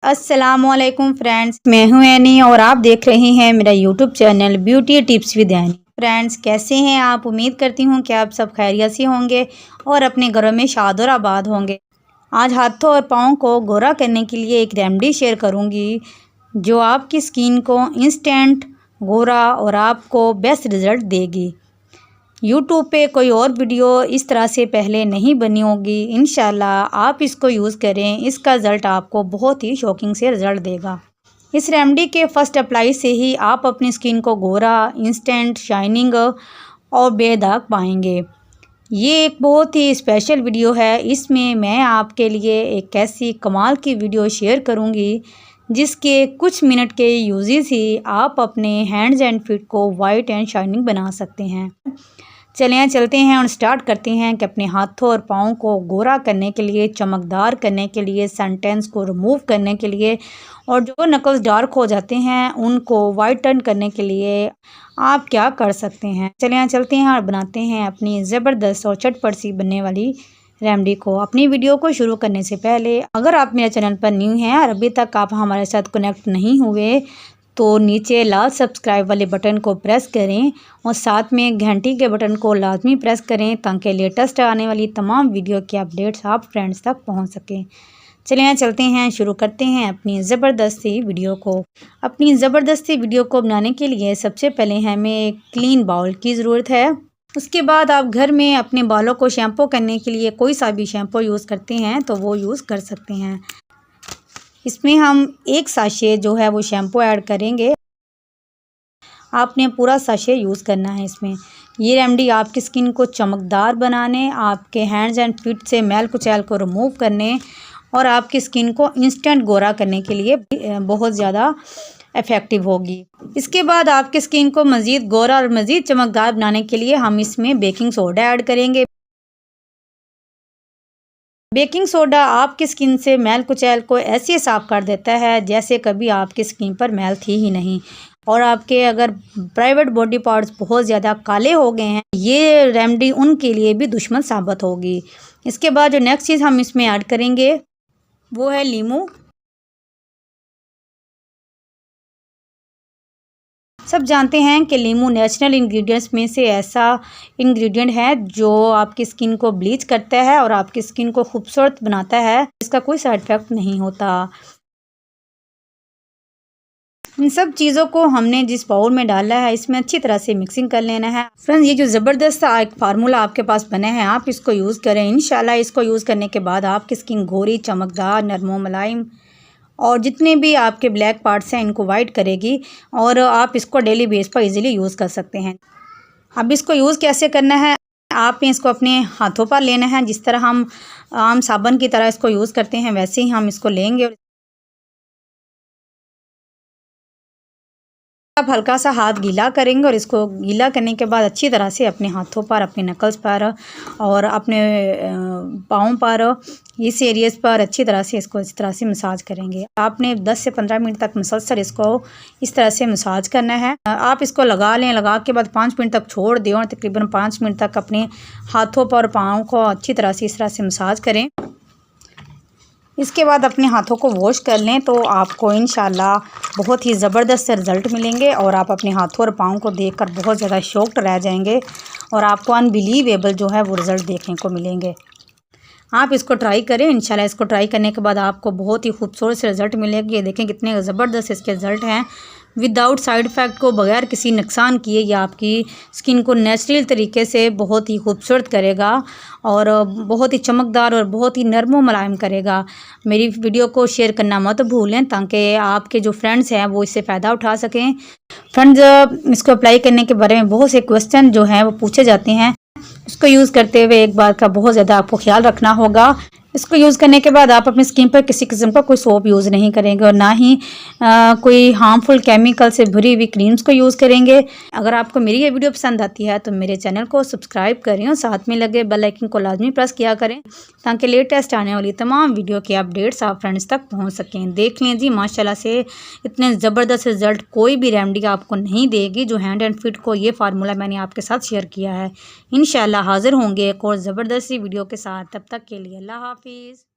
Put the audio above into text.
अस्सलामुअलैकुम फ्रेंड्स, मैं हूं एनी और आप देख रहे हैं मेरा YouTube channel beauty tips with any. Friends, कैसे हैं आप? उम्मीद करती हूं कि आप सब खैरियत से होंगे और अपने घरों में शाद और आबाद होंगे। आज हाथों और पाँव को गोरा करने के लिए एक रेमेडी शेयर करूंगी जो आपकी स्किन को इंस्टेंट गोरा और आपको बेस्ट रिज़ल्ट देगी। यूट्यूब पे कोई और वीडियो इस तरह से पहले नहीं बनी होगी। इंशाल्लाह आप इसको यूज़ करें, इसका रिज़ल्ट आपको बहुत ही शॉकिंग से रिज़ल्ट देगा। इस रेमेडी के फर्स्ट अप्लाई से ही आप अपनी स्किन को गोरा, इंस्टेंट, शाइनिंग और बेदाग पाएंगे। ये एक बहुत ही स्पेशल वीडियो है। इसमें मैं आपके लिए एक ऐसी कमाल की वीडियो शेयर करूँगी जिसके कुछ मिनट के यूजेस ही आप अपने हैंड्स एंड फीट को वाइट एंड शाइनिंग बना सकते हैं। चलते हैं और स्टार्ट करते हैं कि अपने हाथों और पाँव को गोरा करने के लिए, चमकदार करने के लिए, सनटैन्स को रिमूव करने के लिए और जो नकल्स डार्क हो जाते हैं उनको वाइटन करने के लिए आप क्या कर सकते हैं। चलते हैं और बनाते हैं अपनी ज़बरदस्त और चटपट सी बनने वाली रेमेडी को। अपनी वीडियो को शुरू करने से पहले अगर आप मेरे चैनल पर न्यू हैं और अभी तक आप हमारे साथ कनेक्ट नहीं हुए तो नीचे लाल सब्सक्राइब वाले बटन को प्रेस करें और साथ में घंटी के बटन को लाजमी प्रेस करें ताकि लेटेस्ट आने वाली तमाम वीडियो के अपडेट्स आप फ्रेंड्स तक पहुंच सकें। चलते हैं, शुरू करते हैं अपनी ज़बरदस्ती वीडियो को। अपनी ज़बरदस्ती वीडियो को बनाने के लिए सबसे पहले हमें एक क्लीन बाउल की ज़रूरत है। उसके बाद आप घर में अपने बालों को शैम्पू करने के लिए कोई सा भी शैम्पू यूज़ करते हैं तो वो यूज़ कर सकते हैं। इसमें हम एक साशे जो है वो शैम्पू ऐड करेंगे। आपने पूरा साशे यूज़ करना है इसमें। ये रेमेडी आपकी स्किन को चमकदार बनाने, आपके हैंड्स एंड फीट से मैल कुचैल को रिमूव करने और आपकी स्किन को इंस्टेंट गोरा करने के लिए बहुत ज़्यादा इफ़ेक्टिव होगी। इसके बाद आपकी स्किन को मज़ीद गोरा और मज़ीद चमकदार बनाने के लिए हम इसमें बेकिंग सोडा ऐड करेंगे। बेकिंग सोडा आपकी स्किन से मैल कुचैल को ऐसे साफ कर देता है जैसे कभी आपकी स्किन पर मैल थी ही नहीं। और आपके अगर प्राइवेट बॉडी पार्ट्स बहुत ज़्यादा काले हो गए हैं, ये रेमेडी उनके लिए भी दुश्मन साबित होगी। इसके बाद जो नेक्स्ट चीज़ हम इसमें ऐड करेंगे वो है लीमू। सब जानते हैं कि लीमू नेचुरल इंग्रेडिएंट्स में से ऐसा इंग्रेडिएंट है जो आपकी स्किन को ब्लीच करता है और आपकी स्किन को खूबसूरत बनाता है। इसका कोई साइड इफ़ेक्ट नहीं होता। इन सब चीज़ों को हमने जिस बाउल में डाला है इसमें अच्छी तरह से मिक्सिंग कर लेना है। फ्रेंड्स, ये जो ज़बरदस्त एक फार्मूला आपके पास बना है आप इसको यूज़ करें। इंशाल्लाह इसको यूज़ करने के बाद आपकी स्किन गोरी, चमकदार, नरम मुलायम और जितने भी आपके ब्लैक पार्ट्स हैं इनको वाइट करेगी और आप इसको डेली बेस पर इजीली यूज़ कर सकते हैं। अब इसको यूज़ कैसे करना है, आपने इसको अपने हाथों पर लेना है। जिस तरह हम आम साबुन की तरह इसको यूज़ करते हैं वैसे ही हम इसको लेंगे। आप हल्का सा हाथ गीला करेंगे और इसको गीला करने के बाद अच्छी तरह से अपने हाथों पर, अपने नकल्स पर और अपने पाँव पर, इस एरियाज़ पर अच्छी तरह से इसको इस तरह से मसाज करेंगे। आपने 10 से 15 मिनट तक मुसलसल इसको इस तरह से मसाज करना है। आप इसको लगा लें, लगा के बाद 5 मिनट तक छोड़ दें और तकरीबन 5 मिनट तक अपने हाथों पर, पाँव को अच्छी तरह से इस तरह से मसाज करें। इसके बाद अपने हाथों को वॉश कर लें तो आपको इंशाल्लाह बहुत ही ज़बरदस्त रिज़ल्ट मिलेंगे और आप अपने हाथों और पाँव को देखकर बहुत ज़्यादा शॉक्ड रह जाएंगे और आपको अनबिलीवेबल जो है वो रिज़ल्ट देखने को मिलेंगे। आप इसको ट्राई करें। इंशाल्लाह इसको ट्राई करने के बाद आपको बहुत ही खूबसूरत से रिज़ल्ट मिलेंगे। ये देखें कितने ज़बरदस्त इसके रिज़ल्ट हैं। विदाउट साइड इफ़ेक्ट को, बगैर किसी नुकसान किए ये आपकी स्किन को नेचुरल तरीके से बहुत ही खूबसूरत करेगा और बहुत ही चमकदार और बहुत ही नरम व मुलायम करेगा। मेरी वीडियो को शेयर करना मत भूलें ताकि आपके जो फ्रेंड्स हैं वो इससे फ़ायदा उठा सकें। फ्रेंड्स, इसको अप्लाई करने के बारे में बहुत से क्वेश्चन जो हैं वो पूछे जाते हैं। इसको यूज़ करते हुए एक बात का बहुत ज़्यादा आपको ख्याल रखना होगा। इसको यूज़ करने के बाद आप अपनी स्किन पर किसी किस्म का कोई सोप यूज़ नहीं करेंगे और ना ही कोई हार्मफुल केमिकल से भरी हुई क्रीम्स को यूज़ करेंगे। अगर आपको मेरी ये वीडियो पसंद आती है तो मेरे चैनल को सब्सक्राइब करें और साथ में लगे बेल आइकन को लाजमी प्रेस किया करें ताकि लेटेस्ट आने वाली तमाम वीडियो के अपडेट्स आप फ्रेंड्स तक पहुँच सकें। देख लें जी, माशाल्लाह से इतने ज़बरदस्त रिज़ल्ट कोई भी रेमेडी आपको नहीं देगी जो हैंड एंड फीट को ये फार्मूला मैंने आपके साथ शेयर किया है। इंशाल्लाह हाज़िर होंगे एक और ज़बरदस्त वीडियो के साथ। तब तक के लिए अल्लाह हाफिज़।